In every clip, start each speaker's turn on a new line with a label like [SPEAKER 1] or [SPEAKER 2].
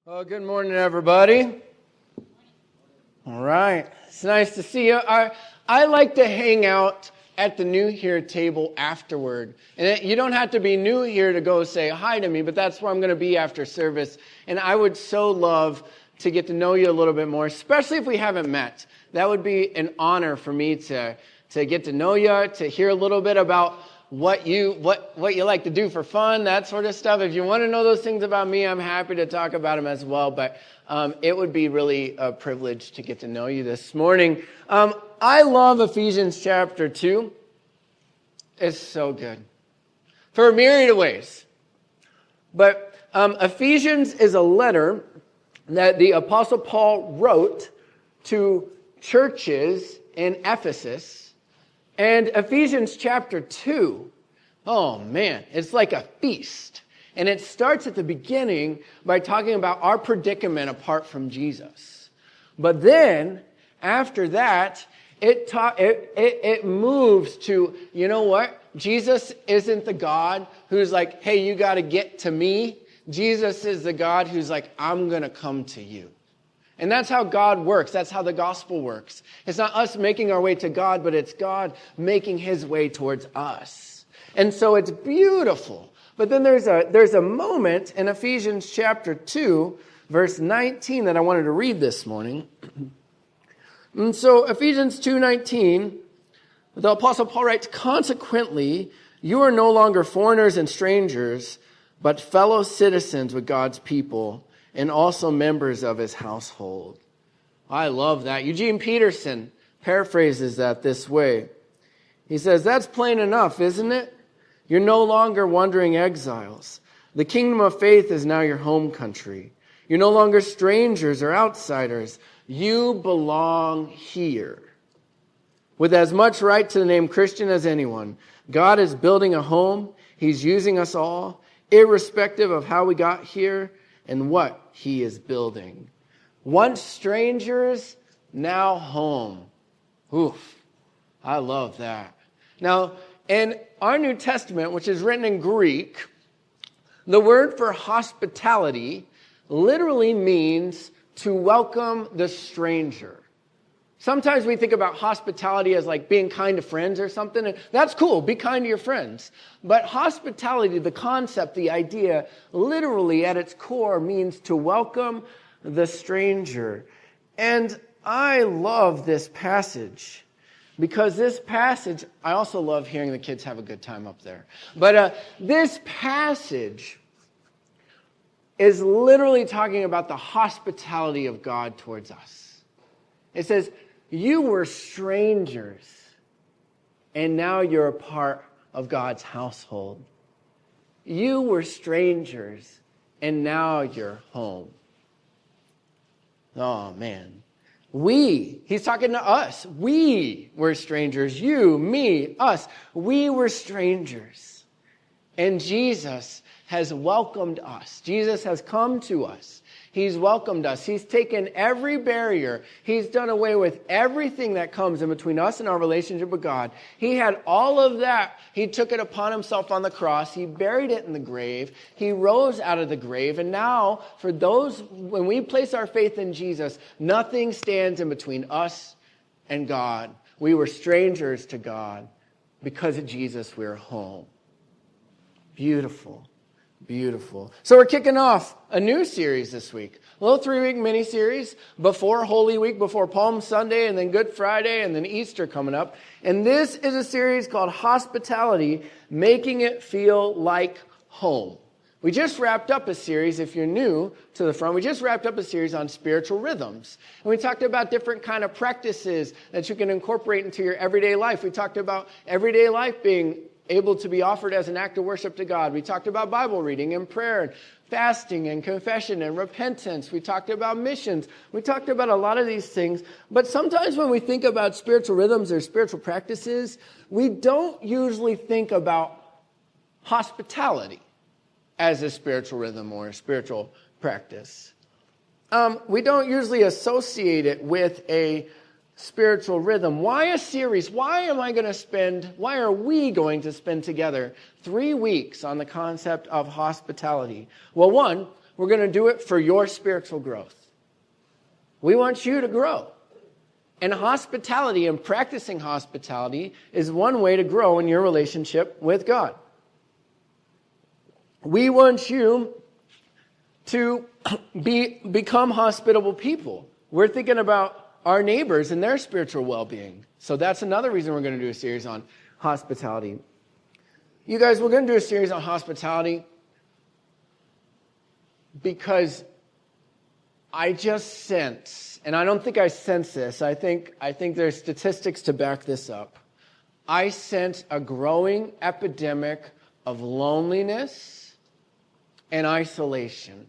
[SPEAKER 1] Well, good morning, everybody. All right. It's nice to see you. I like to hang out at the new here table afterward. And you don't have to be new here to go say hi to me, but that's where I'm going to be after service. And I would so love to get to know you a little bit more, especially if we haven't met. That would be an honor for me to get to know you, to hear a little bit about what you like to do for fun, that sort of stuff. If you want to know those things about me, I'm happy to talk about them as well. But it would be really a privilege to get to know you this morning. I love Ephesians chapter 2. It's so good for a myriad of ways. But Ephesians is a letter that the Apostle Paul wrote to churches in Ephesus. And Ephesians chapter 2, oh man, it's like a feast. And it starts at the beginning by talking about our predicament apart from Jesus. But then, after that, it moves to, you know what? Jesus isn't the God who's like, hey, you got to get to me. Jesus is the God who's like, I'm going to come to you. And that's how God works. That's how the gospel works. It's not us making our way to God, but it's God making his way towards us. And so it's beautiful. But then there's a moment in Ephesians chapter 2, verse 19 that I wanted to read this morning. And so Ephesians 2:19, the Apostle Paul writes, consequently, you are no longer foreigners and strangers, but fellow citizens with God's people, and also members of his household. I love that. Eugene Peterson paraphrases that this way. He says, that's plain enough, isn't it? You're no longer wandering exiles. The kingdom of faith is now your home country. You're no longer strangers or outsiders. You belong here. With as much right to the name Christian as anyone, God is building a home. He's using us all, irrespective of how we got here and what he is building. Once strangers, now home. Oof, I love that. Now, in our New Testament, which is written in Greek, the word for hospitality literally means to welcome the stranger. Sometimes we think about hospitality as like being kind to friends or something. And that's cool. Be kind to your friends. But hospitality, the concept, the idea, literally at its core means to welcome the stranger. And I love this passage because this passage, I also love hearing the kids have a good time up there. But this passage is literally talking about the hospitality of God towards us. It says, you were strangers, and now you're a part of God's household. You were strangers, and now you're home. Oh, man. He's talking to us. We were strangers. You, me, us. We were strangers. And Jesus has welcomed us. Jesus has come to us. He's welcomed us. He's taken every barrier. He's done away with everything that comes in between us and our relationship with God. He had all of that. He took it upon himself on the cross. He buried it in the grave. He rose out of the grave. And now, for those, when we place our faith in Jesus, nothing stands in between us and God. We were strangers to God. Because of Jesus, we're home. Beautiful. Beautiful. So we're kicking off a new series this week. A little 3-week mini-series before Holy Week, before Palm Sunday, and then Good Friday, and then Easter coming up. And this is a series called Hospitality, Making It Feel Like Home. We just wrapped up a series, if you're new to the front, we just wrapped up a series on spiritual rhythms. And we talked about different kind of practices that you can incorporate into your everyday life. We talked about everyday life being able to be offered as an act of worship to God. We talked about Bible reading and prayer and fasting and confession and repentance. We talked about missions. We talked about a lot of these things. But sometimes when we think about spiritual rhythms or spiritual practices, we don't usually think about hospitality as a spiritual rhythm or a spiritual practice. We don't usually associate it with a spiritual rhythm. Why a series? Why are we going to spend together 3 weeks on the concept of hospitality? Well, one, We're going to do it for your spiritual growth. We want you to grow. And hospitality and practicing hospitality is one way to grow in your relationship with God. We want you to become hospitable people. We're thinking about our neighbors and their spiritual well-being. So that's another reason we're going to do a series on hospitality. You guys, we're going to do a series on hospitality because I just sense, and I don't think I sense this, I think there's statistics to back this up. I sense a growing epidemic of loneliness and isolation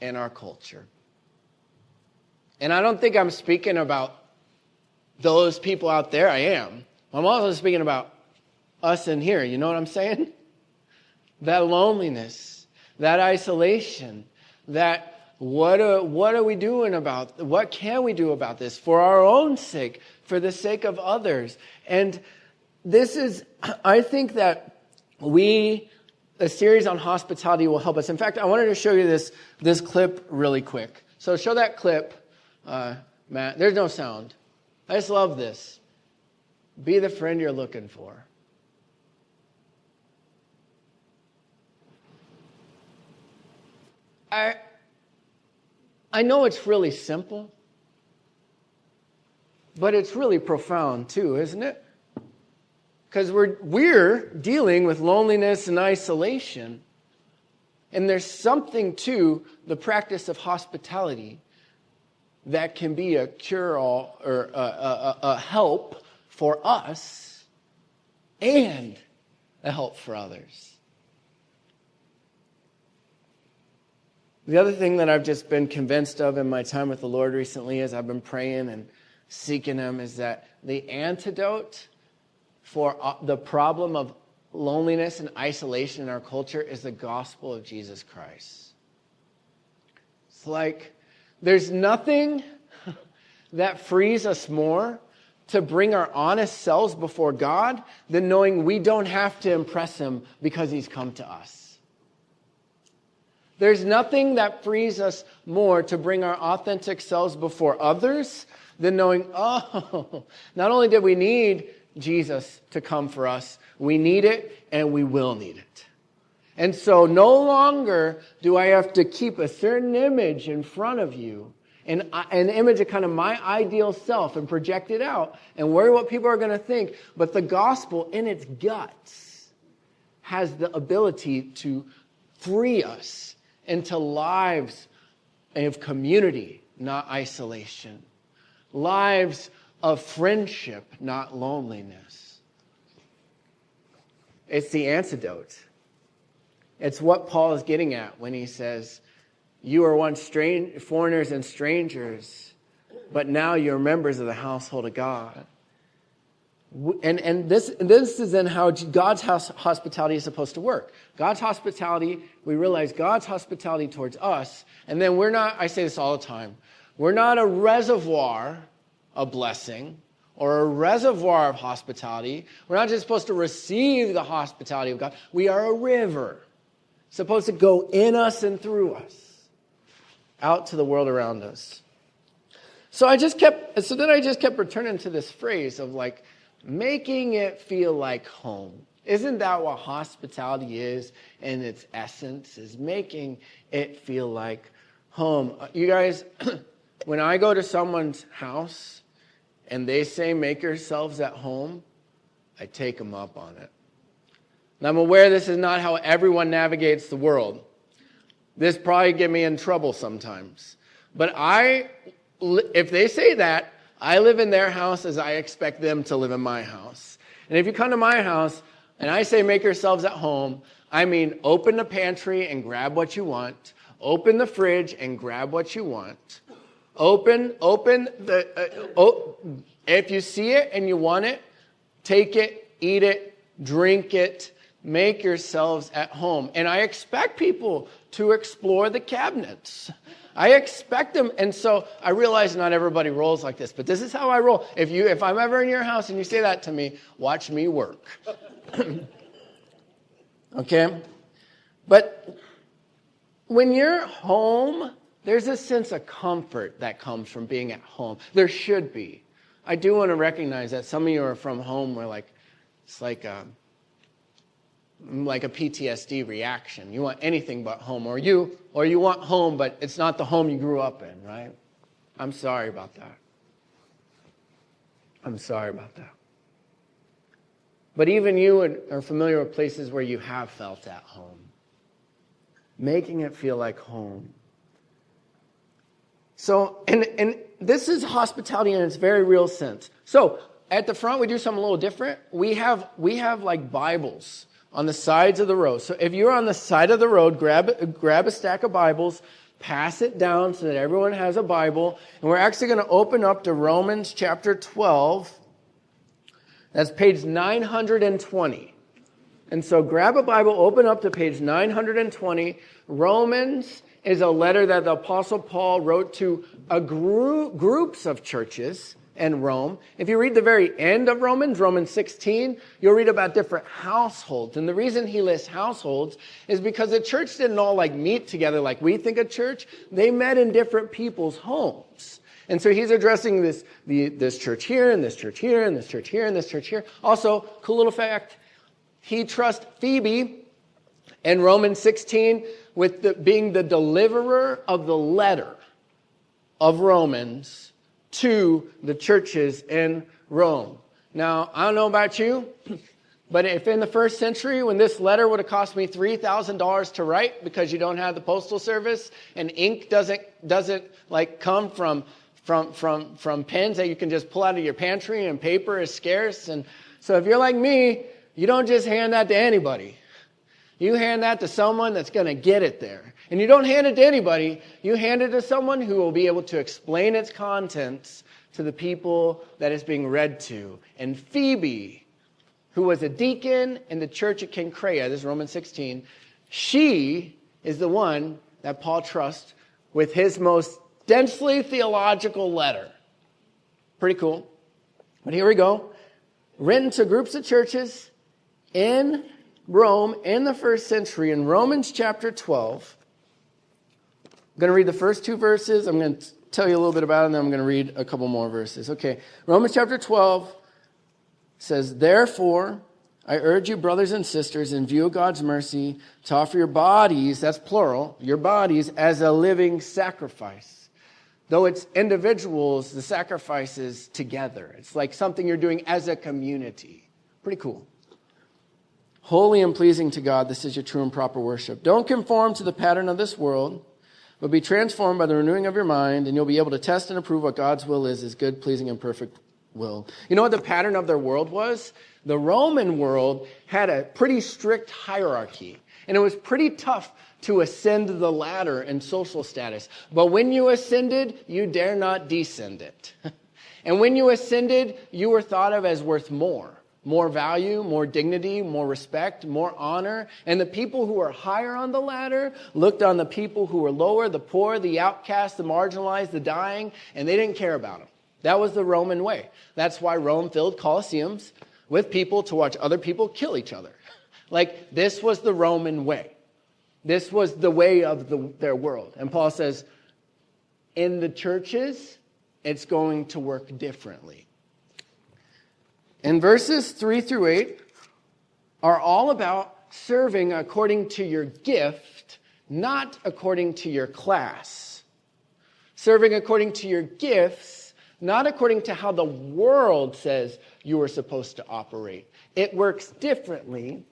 [SPEAKER 1] in our culture. And I don't think I'm speaking about those people out there. I am. I'm also speaking about us in here. You know what I'm saying? That loneliness, that isolation, that what are we doing about, what can we do about this for our own sake, for the sake of others? And this is, I think that a series on hospitality will help us. In fact, I wanted to show you this clip really quick. So show that clip, Matt. There's no sound. I just love this. Be the friend you're looking for. I know it's really simple, but it's really profound too, isn't it? Because we're dealing with loneliness and isolation, and there's something to the practice of hospitality that can be a cure-all or a help for us and a help for others. The other thing that I've just been convinced of in my time with the Lord recently as I've been praying and seeking Him is that the antidote for the problem of loneliness and isolation in our culture is the gospel of Jesus Christ. It's like there's nothing that frees us more to bring our honest selves before God than knowing we don't have to impress Him because He's come to us. There's nothing that frees us more to bring our authentic selves before others than knowing, oh, not only did we need Jesus to come for us, we need it and we will need it. And so no longer do I have to keep a certain image in front of you, an image of kind of my ideal self and project it out and worry what people are going to think. But the gospel in its guts has the ability to free us into lives of community, not isolation. Lives of friendship, not loneliness. It's the antidote. It's what Paul is getting at when he says, you were once foreigners and strangers, but now you're members of the household of God. And this is then how God's hospitality is supposed to work. God's hospitality, we realize God's hospitality towards us, and then we're not, I say this all the time, we're not a reservoir of blessing or a reservoir of hospitality. We're not just supposed to receive the hospitality of God. We are a river, supposed to go in us and through us, out to the world around us. So then I just kept returning to this phrase of like, making it feel like home. Isn't that what hospitality is in its essence? Is making it feel like home. You guys, when I go to someone's house and they say, make yourselves at home, I take them up on it. And I'm aware this is not how everyone navigates the world. This probably get me in trouble sometimes. But if they say that, I live in their house as I expect them to live in my house. And if you come to my house and I say make yourselves at home, I mean open the pantry and grab what you want. Open the fridge and grab what you want. If you see it and you want it, take it, eat it, drink it, make yourselves at home. And I expect people to explore the cabinets. I expect them, and so I realize not everybody rolls like this, but this is how I roll. If I'm ever in your house and you say that to me, watch me work. Okay? But when you're home, there's a sense of comfort that comes from being at home. There should be. I do want to recognize that some of you are from home where it's like a PTSD reaction. You want anything but home, or you want home, but it's not the home you grew up in, right? I'm sorry about that. I'm sorry about that. But even you are familiar with places where you have felt at home. Making it feel like home. So, and this is hospitality in its very real sense. So, at the front, we do something a little different. We have like Bibles on the sides of the road. So if you're on the side of the road, grab a stack of Bibles, pass it down so that everyone has a Bible. And we're actually going to open up to Romans chapter 12. That's page 920. And so grab a Bible, open up to page 920. Romans is a letter that the Apostle Paul wrote to groups of churches in Rome. If you read the very end of Romans 16, you'll read about different households. And the reason he lists households is because the church didn't all meet together like we think of church. They met in different people's homes. And so he's addressing this church here, and this church here, and this church here, and this church here. Also, cool little fact, he trusts Phoebe in Romans 16 with being the deliverer of the letter of Romans to the churches in Rome. Now, I don't know about you, but if in the first century, when this letter would have cost me $3,000 to write because you don't have the postal service and ink doesn't come from pens that you can just pull out of your pantry, and paper is scarce. And so if you're like me, you don't just hand that to anybody. You hand that to someone that's going to get it there. And you don't hand it to anybody. You hand it to someone who will be able to explain its contents to the people that it's being read to. And Phoebe, who was a deacon in the church at Cenchrea, this is Romans 16, she is the one that Paul trusts with his most densely theological letter. Pretty cool. But here we go. Written to groups of churches in Rome in the first century, in Romans chapter 12. I'm going to read the first two verses. I'm going to tell you a little bit about it, and then I'm going to read a couple more verses. Okay, Romans chapter 12 says, "Therefore, I urge you, brothers and sisters, in view of God's mercy, to offer your bodies," that's plural, your bodies, "as a living sacrifice." Though it's individuals, the sacrifice is together. It's like something you're doing as a community. Pretty cool. "Holy and pleasing to God, this is your true and proper worship. Don't conform to the pattern of this world, but be transformed by the renewing of your mind, and you'll be able to test and approve what God's will is, his good, pleasing, and perfect will." You know what the pattern of their world was? The Roman world had a pretty strict hierarchy, and it was pretty tough to ascend the ladder in social status. But when you ascended, you dare not descend it. And when you ascended, you were thought of as worth more. More value, more dignity, more respect, more honor. And the people who were higher on the ladder looked on the people who were lower, the poor, the outcast, the marginalized, the dying, and they didn't care about them. That was the Roman way. That's why Rome filled colosseums with people to watch other people kill each other. This was the Roman way. This was the way of their world. And Paul says, in the churches, it's going to work differently. And verses 3 through 8 are all about serving according to your gift, not according to your class. Serving according to your gifts, not according to how the world says you are supposed to operate. It works differently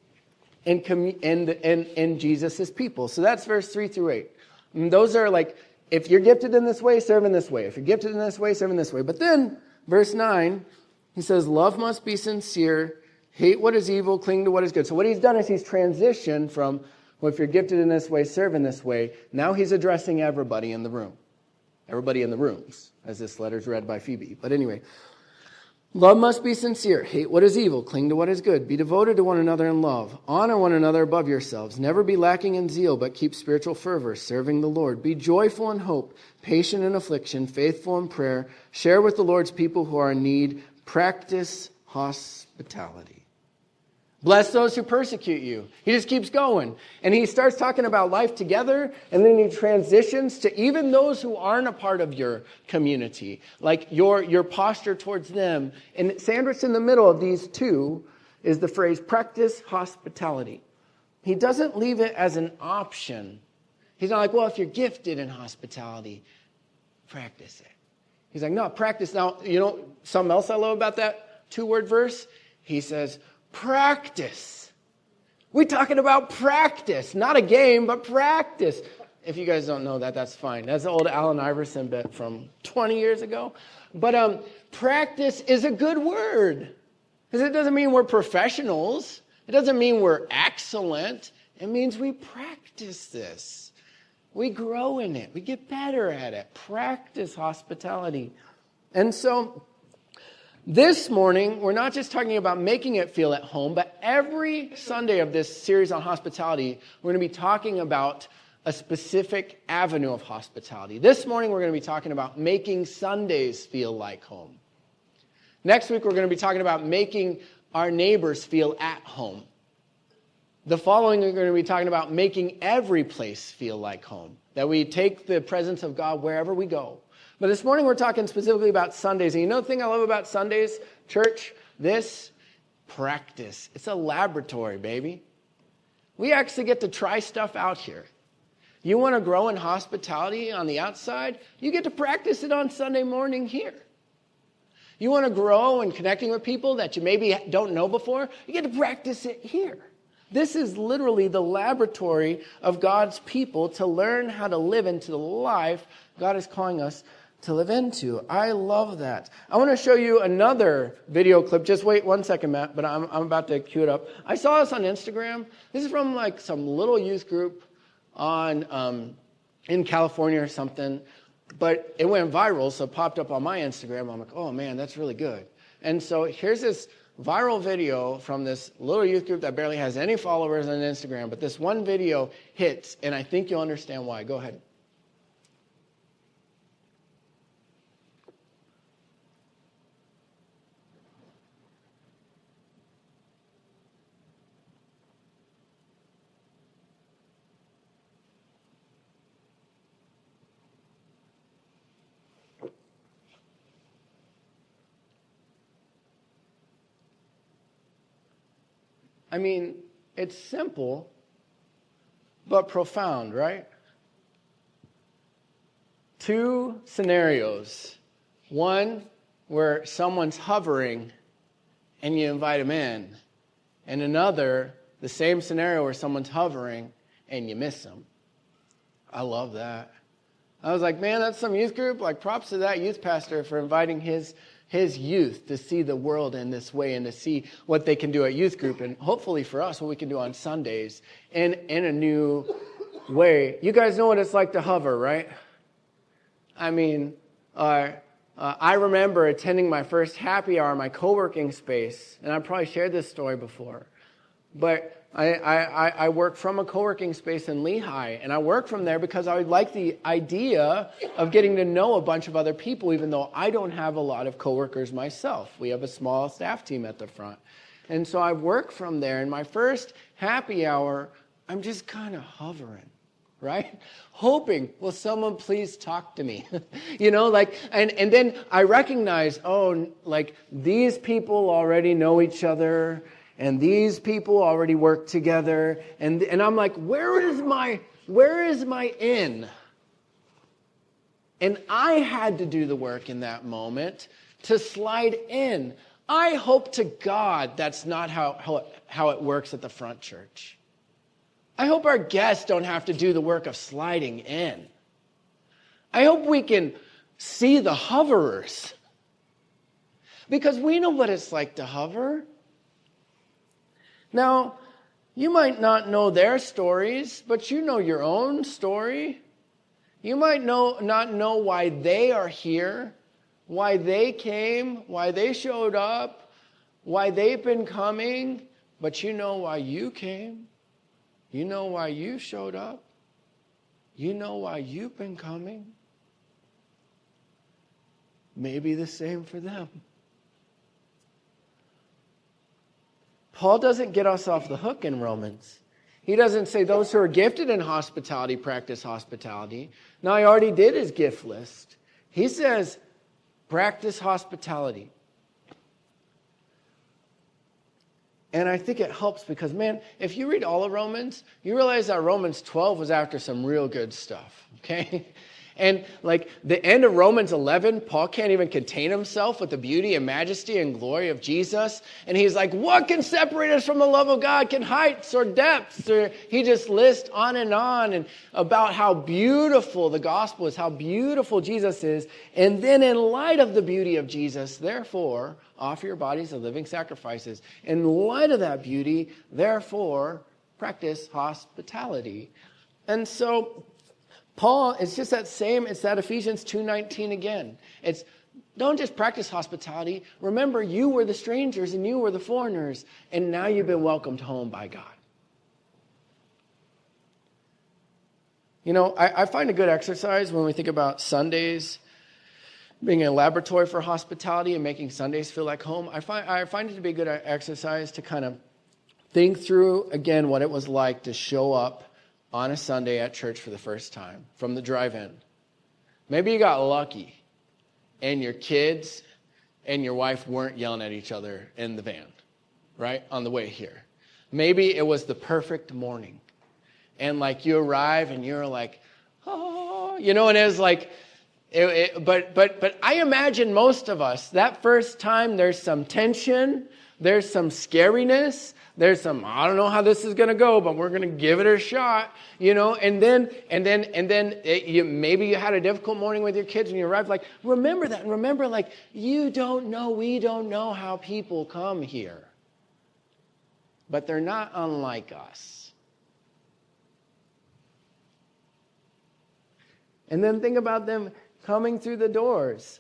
[SPEAKER 1] in Jesus' people. So that's verse 3 through 8. And those are if you're gifted in this way, serve in this way. If you're gifted in this way, serve in this way. But then, verse 9, he says, "Love must be sincere, hate what is evil, cling to what is good." So what he's done is he's transitioned from, well, if you're gifted in this way, serve in this way. Now he's addressing everybody in the room. Everybody in the rooms, as this letter's read by Phoebe. But anyway, love must be sincere, hate what is evil, cling to what is good. Be devoted to one another in love. Honor one another above yourselves. Never be lacking in zeal, but keep spiritual fervor, serving the Lord. Be joyful in hope, patient in affliction, faithful in prayer. Share with the Lord's people who are in need. Practice hospitality. Bless those who persecute you. He just keeps going. And he starts talking about life together, and then he transitions to even those who aren't a part of your community, like your posture towards them. And sandwiched in the middle of these two is the phrase, practice hospitality. He doesn't leave it as an option. He's not like, well, if you're gifted in hospitality, practice it. He's like, no, practice. Now, you know something else I love about that 2-word verse? He says, practice. We're talking about practice, not a game, but practice. If you guys don't know that, that's fine. That's the old Allen Iverson bit from 20 years ago. But practice is a good word, because it doesn't mean we're professionals. It doesn't mean we're excellent. It means we practice this. We grow in it. We get better at it. Practice hospitality. And so this morning, we're not just talking about making it feel at home, but every Sunday of this series on hospitality, we're going to be talking about a specific avenue of hospitality. This morning, we're going to be talking about making Sundays feel like home. Next week, we're going to be talking about making our neighbors feel at home. The following, we're going to be talking about making every place feel like home, that we take the presence of God wherever we go. But this morning, we're talking specifically about Sundays. And you know the thing I love about Sundays, church? This practice. It's a laboratory, baby. We actually get to try stuff out here. You want to grow in hospitality on the outside? You get to practice it on Sunday morning here. You want to grow in connecting with people that you maybe don't know before? You get to practice it here. This is literally the laboratory of God's people to learn how to live into the life God is calling us to live into. I love that. I want to show you another video clip. Just wait 1 second, Matt, but I'm about to cue it up. I saw this on Instagram. This is from like some little youth group on in California or something, but it went viral, so it popped up on my Instagram. I'm like, oh man, that's really good. And so here's this viral video from this little youth group that barely has any followers on Instagram, but this one video hits, and I think you'll understand why. Go ahead. I mean, it's simple, but profound, right? 2 scenarios. One where someone's hovering and you invite them in. And another, the same scenario where someone's hovering and you miss them. I love that. I was like, man, that's some youth group. Like, props to that youth pastor for inviting his youth to see the world in this way and to see what they can do at youth group, and hopefully for us, what we can do on Sundays in a new way. You guys know what it's like to hover, right? I mean, I remember attending my first happy hour in my co-working space, and I probably shared this story before, but I work from a co-working space in Lehigh, and I work from there because I like the idea of getting to know a bunch of other people, even though I don't have a lot of co-workers myself. We have a small staff team at the front. And so I work from there. In my first happy hour, I'm just kind of hovering, right? Hoping, will someone please talk to me? You know, like, and then I recognize, oh, like these people already know each other, and these people already work together. And I'm like, where is my in? And I had to do the work in that moment to slide in. I hope to God that's not how it works at the front church. I hope our guests don't have to do the work of sliding in. I hope we can see the hoverers. Because we know what it's like to hover. Now, you might not know their stories, but you know your own story. You might not know why they are here, why they came, why they showed up, why they've been coming, but you know why you came. You know why you showed up. You know why you've been coming. Maybe the same for them. Paul doesn't get us off the hook in Romans. He doesn't say those who are gifted in hospitality practice hospitality. No, he already did his gift list. He says practice hospitality. And I think it helps because, man, if you read all of Romans, you realize that Romans 12 was after some real good stuff, okay? And like the end of Romans 11, Paul can't even contain himself with the beauty and majesty and glory of Jesus. And he's like, what can separate us from the love of God? Can heights or depths? Or he just lists on and about how beautiful the gospel is, how beautiful Jesus is. And then in light of the beauty of Jesus, therefore, offer your bodies as living sacrifices. In light of that beauty, therefore, practice hospitality. And so Paul, it's just it's that Ephesians 2:19 again. It's don't just practice hospitality. Remember, you were the strangers and you were the foreigners, and now you've been welcomed home by God. You know, I find a good exercise when we think about Sundays being a laboratory for hospitality and making Sundays feel like home. I find it to be a good exercise to kind of think through, again, what it was like to show up on a Sunday at church for the first time from the drive-in. Maybe you got lucky and your kids and your wife weren't yelling at each other in the van, right, on the way here. Maybe it was the perfect morning. And like you arrive and you're like, oh, you know, and it was like, but I imagine most of us, that first time there's some tension, there's some scariness, there's some, I don't know how this is going to go, but we're going to give it a shot, you know, and then maybe you had a difficult morning with your kids and you arrived, like, remember that. And remember, like, we don't know how people come here. But they're not unlike us. And then think about them coming through the doors.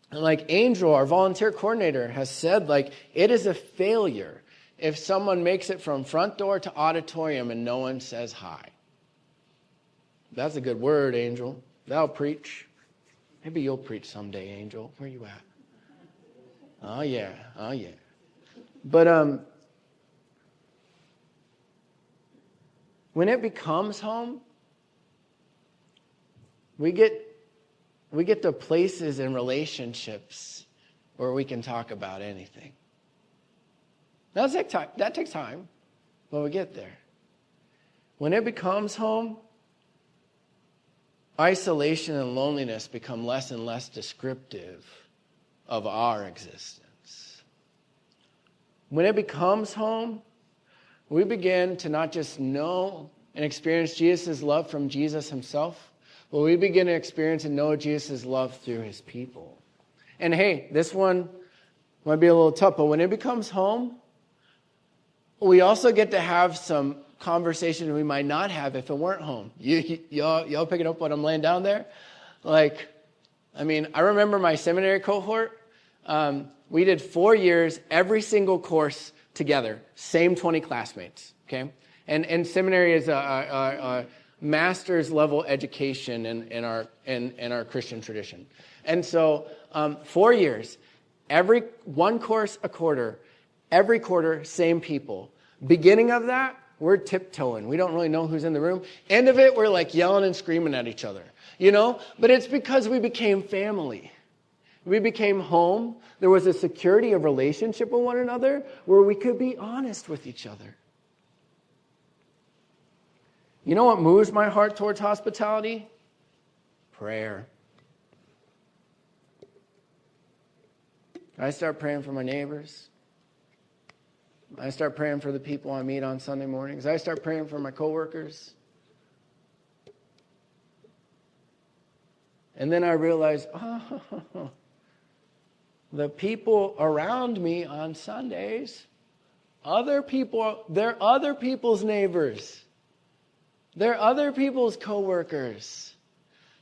[SPEAKER 1] And like Angel, our volunteer coordinator, has said, like, it is a failure if someone makes it from front door to auditorium and no one says hi. That's a good word, Angel. That'll preach. Maybe you'll preach someday, Angel. Where you at? Oh, yeah. But when it becomes home, we get to places and relationships where we can talk about anything. That takes time, but we get there. When it becomes home, isolation and loneliness become less and less descriptive of our existence. When it becomes home, we begin to not just know and experience Jesus' love from Jesus himself, but we begin to experience and know Jesus' love through his people. And hey, this one might be a little tough, but when it becomes home, we also get to have some conversations we might not have if it weren't home. Y'all picking up what I'm laying down there? Like, I mean, I remember my seminary cohort. We did 4 years, every single course together, same 20 classmates, okay? And seminary is a master's level education in our Christian tradition. And so 4 years, every one course a quarter, every quarter, same people. Beginning of that, we're tiptoeing. We don't really know who's in the room. End of it, we're like yelling and screaming at each other, you know? But it's because we became family. We became home. There was a security of relationship with one another where we could be honest with each other. You know what moves my heart towards hospitality? Prayer. I start praying for my neighbors. I start praying for the people I meet on Sunday mornings. I start praying for my coworkers. And then I realize, the people around me on Sundays, they're other people's neighbors. They're other people's coworkers.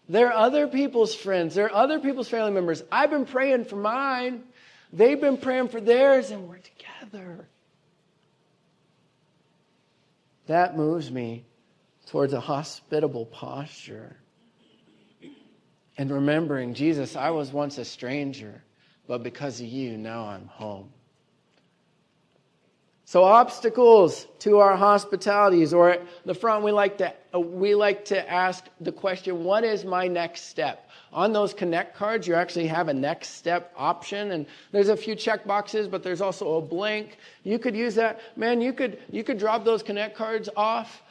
[SPEAKER 1] They're other people's friends. They're other people's family members. I've been praying for mine. They've been praying for theirs, and we're together. That moves me towards a hospitable posture. And remembering, Jesus, I was once a stranger, but because of you, now I'm home. So obstacles to our hospitalities, or at the front, we like to ask the question, what is my next step? On those Connect cards, you actually have a next step option, and there's a few check boxes, but there's also a blank. You could use that. Man, you could drop those Connect cards off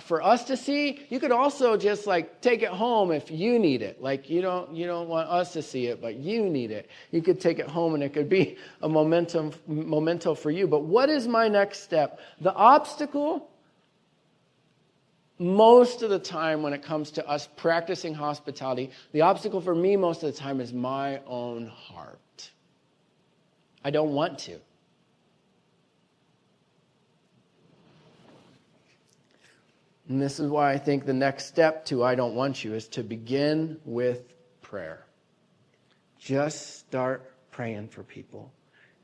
[SPEAKER 1] for us to see. You could also just take it home if you need it. You don't want us to see it, but you need it. You could take it home, and it could be a memento for you. But what is my next step? The obstacle, most of the time when it comes to us practicing hospitality, the obstacle for me most of the time is my own heart. I don't want to. And this is why I think the next step to I don't want you is to begin with prayer. Just start praying for people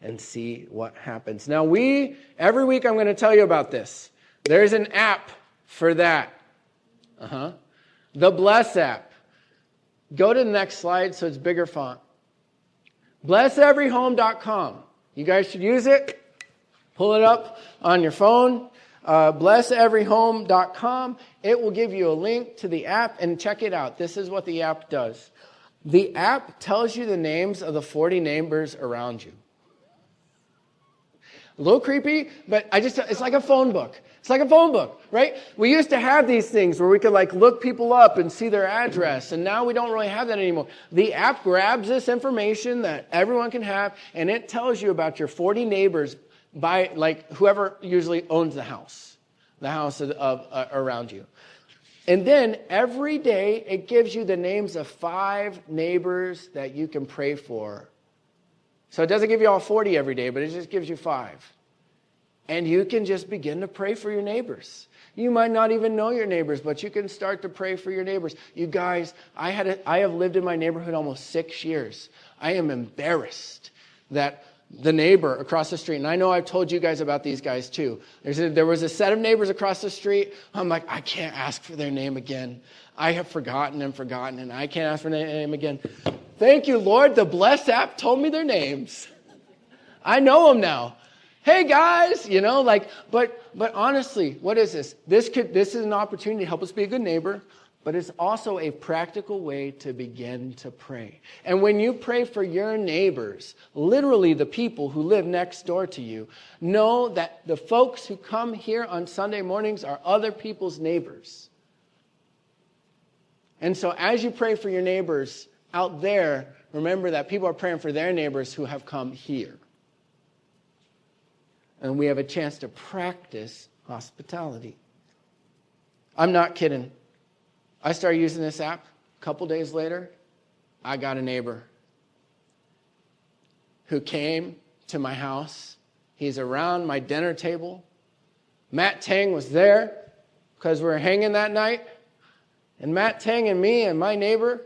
[SPEAKER 1] and see what happens. Now every week I'm going to tell you about this. There's an app for that. The Bless app. Go to the next slide so it's bigger font. BlessEveryHome.com. You guys should use it. Pull it up on your phone. BlessEveryHome.com. It will give you a link to the app, and check it out. This is what the app does. The app tells you the names of the 40 neighbors around you. A little creepy, but it's like a phone book. It's like a phone book, right? We used to have these things where we could look people up and see their address, and now we don't really have that anymore. The app grabs this information that everyone can have, and it tells you about your 40 neighbors by whoever usually owns the house of around you. And then every day it gives you the names of 5 neighbors that you can pray for. So it doesn't give you all 40 every day, but it just gives you 5. And you can just begin to pray for your neighbors. You might not even know your neighbors, but you can start to pray for your neighbors. You guys, I have lived in my neighborhood almost 6 years. I am embarrassed that the neighbor across the street, and I know I've told you guys about these guys too. There was a set of neighbors across the street. I'm like, I can't ask for their name again. I have forgotten, and I can't ask for their name again. Thank you, Lord. The Bless app told me their names. I know them now. Hey guys, but honestly, what is this? This is an opportunity to help us be a good neighbor, but it's also a practical way to begin to pray. And when you pray for your neighbors, literally the people who live next door to you, know that the folks who come here on Sunday mornings are other people's neighbors. And so as you pray for your neighbors out there, remember that people are praying for their neighbors who have come here. And we have a chance to practice hospitality. I'm not kidding. I started using this app. A couple days later, I got a neighbor who came to my house. He's around my dinner table. Matt Tang was there because we were hanging that night. And Matt Tang and me and my neighbor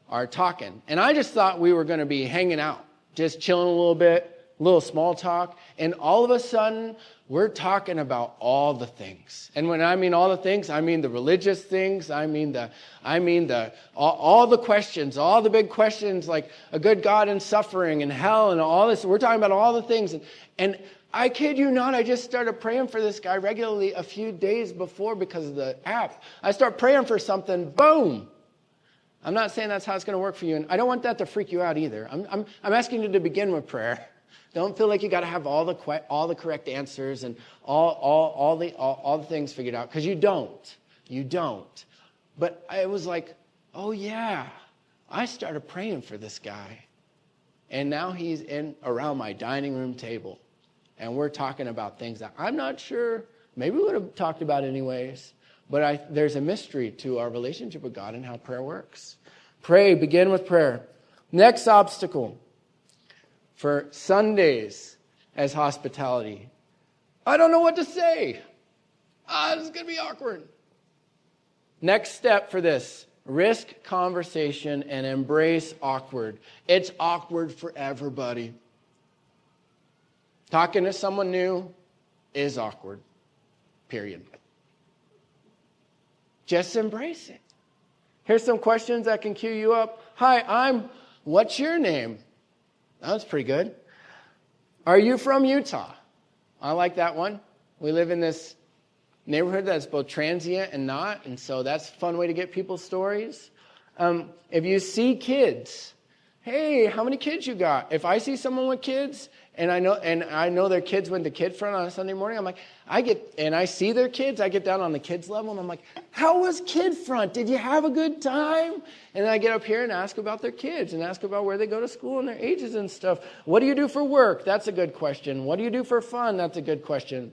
[SPEAKER 1] are talking. And I just thought we were going to be hanging out, just chilling a little bit. A little small talk, and all of a sudden, we're talking about all the things. And when I mean all the things, I mean the religious things. I mean all the questions, all the big questions, like a good God and suffering and hell and all this. We're talking about all the things. And I kid you not, I just started praying for this guy regularly a few days before because of the app. I start praying for something, boom. I'm not saying that's how it's going to work for you, and I don't want that to freak you out either. I'm asking you to begin with prayer. Don't feel like you got to have all the correct answers and all the things figured out, because you don't. You don't. But I was like, oh yeah, I started praying for this guy, and now he's around my dining room table, and we're talking about things that I'm not sure. Maybe we would have talked about anyways. But there's a mystery to our relationship with God and how prayer works. Pray. Begin with prayer. Next obstacle for Sundays as hospitality. I don't know what to say. This is going to be awkward. Next step for this. Risk conversation and embrace awkward. It's awkward for everybody. Talking to someone new is awkward. Period. Just embrace it. Here's some questions that can cue you up. Hi, what's your name? That was pretty good. Are you from Utah? I like that one. We live in this neighborhood that's both transient and not, and so that's a fun way to get people's stories. If you see kids, hey, how many kids you got? If I see someone with kids, and I know their kids went to Kid Front on a Sunday morning, I'm like, I see their kids, I get down on the kids level, and I'm like, how was Kid Front? Did you have a good time? And then I get up here and ask about their kids, and ask about where they go to school and their ages and stuff. What do you do for work? That's a good question. What do you do for fun? That's a good question.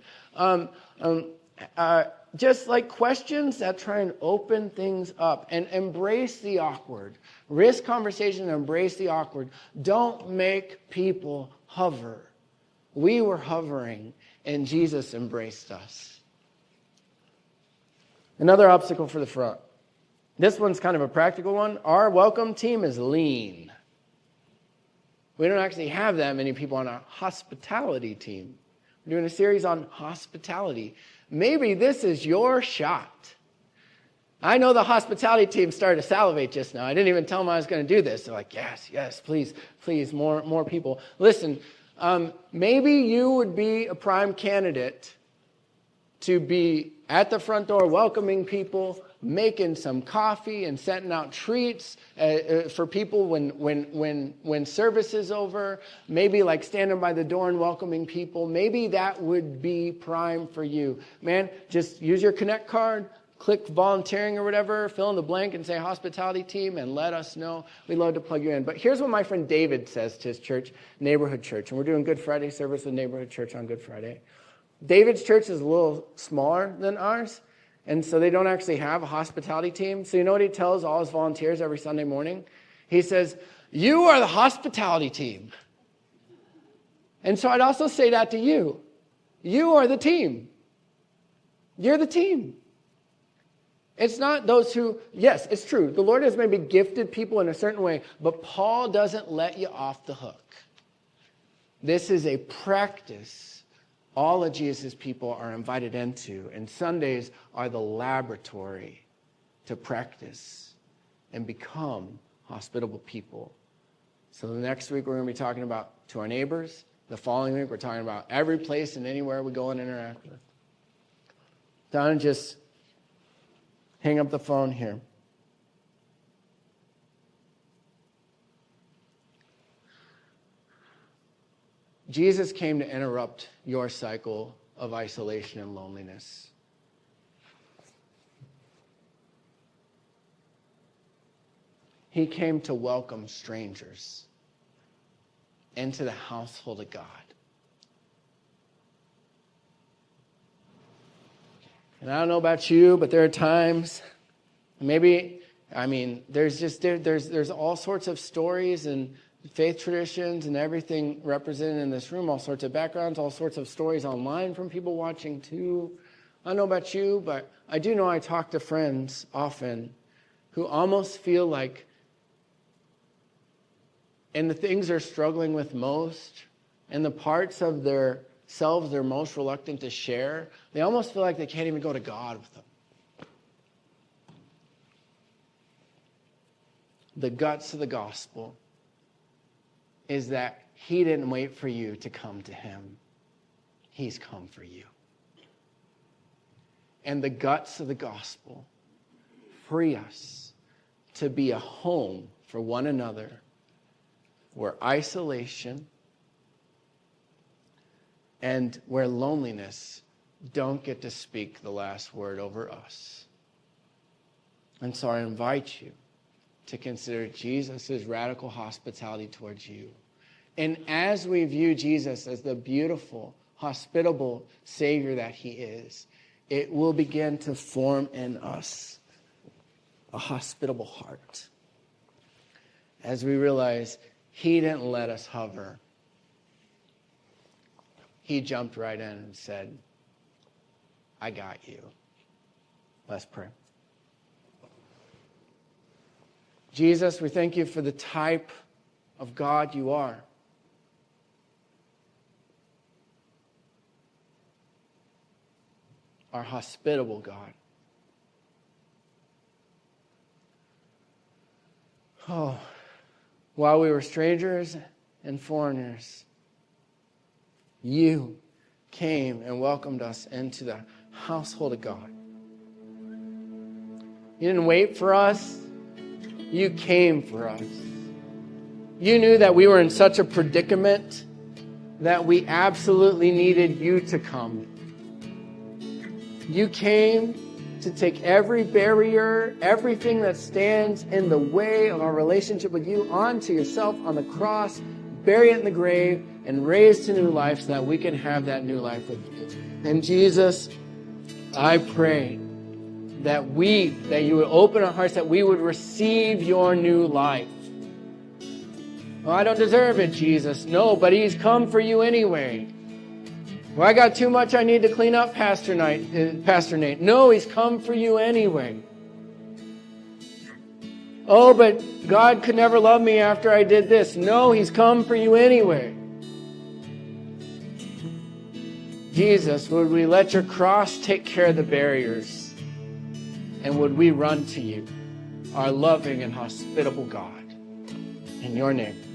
[SPEAKER 1] Just like questions that try and open things up and embrace the awkward. Risk conversation and embrace the awkward. Don't make people hover. We were hovering and Jesus embraced us. Another obstacle for the front. This one's kind of a practical one. Our welcome team is lean. We don't actually have that many people on our hospitality team. We're doing a series on hospitality. Maybe this is your shot. I know the hospitality team started to salivate just now. I didn't even tell them I was going to do this. They're like, yes, please, more people. Listen, maybe you would be a prime candidate to be at the front door welcoming people, making some coffee and setting out treats for people when service is over. Maybe like standing by the door and welcoming people. Maybe that would be prime for you. Man, just use your Connect card, click volunteering or whatever, fill in the blank and say hospitality team and let us know. We'd love to plug you in. But here's what my friend David says to his church, Neighborhood Church. And we're doing Good Friday service with Neighborhood Church on Good Friday. David's church is a little smaller than ours. And so they don't actually have a hospitality team. So you know what he tells all his volunteers every Sunday morning? He says, you are the hospitality team. And so I'd also say that to you. You are the team. You're the team. It's not those who, yes, it's true. The Lord has maybe gifted people in a certain way, but Paul doesn't let you off the hook. This is a practice all of Jesus' people are invited into, and Sundays are the laboratory to practice and become hospitable people. So the next week we're going to be talking about to our neighbors. The following week we're talking about every place and anywhere we go and interact with. Don't just hang up the phone here. Jesus came to interrupt your cycle of isolation and loneliness. He came to welcome strangers into the household of God. And I don't know about you, but there are times, there's all sorts of stories and faith traditions and everything represented in this room, all sorts of backgrounds, all sorts of stories online from people watching too. I don't know about you, but I do know I talk to friends often who almost feel like, and the things they're struggling with most, and the parts of their selves they're most reluctant to share, they almost feel like they can't even go to God with them. The guts of the gospel is that he didn't wait for you to come to him. He's come for you. And the guts of the gospel free us to be a home for one another where isolation and where loneliness don't get to speak the last word over us. And so I invite you to consider Jesus' radical hospitality towards you. And as we view Jesus as the beautiful, hospitable Savior that he is, it will begin to form in us a hospitable heart. As we realize he didn't let us hover. He jumped right in and said, I got you. Let's pray. Jesus, we thank you for the type of God you are. Our hospitable God. Oh, while we were strangers and foreigners, you came and welcomed us into the household of God. You didn't wait for us. You came for us. You knew that we were in such a predicament that we absolutely needed you to come. You came to take every barrier, everything that stands in the way of our relationship with you onto yourself on the cross, bury it in the grave, and raise to new life so that we can have that new life with you. And Jesus, I pray that you would open our hearts, that we would receive your new life. Well, I don't deserve it, Jesus. No, but he's come for you anyway. Well, I got too much I need to clean up, Pastor Nate. No, he's come for you anyway. Oh, but God could never love me after I did this. No, he's come for you anyway. Jesus, would we let your cross take care of the barriers? And would we run to you, our loving and hospitable God? In your name.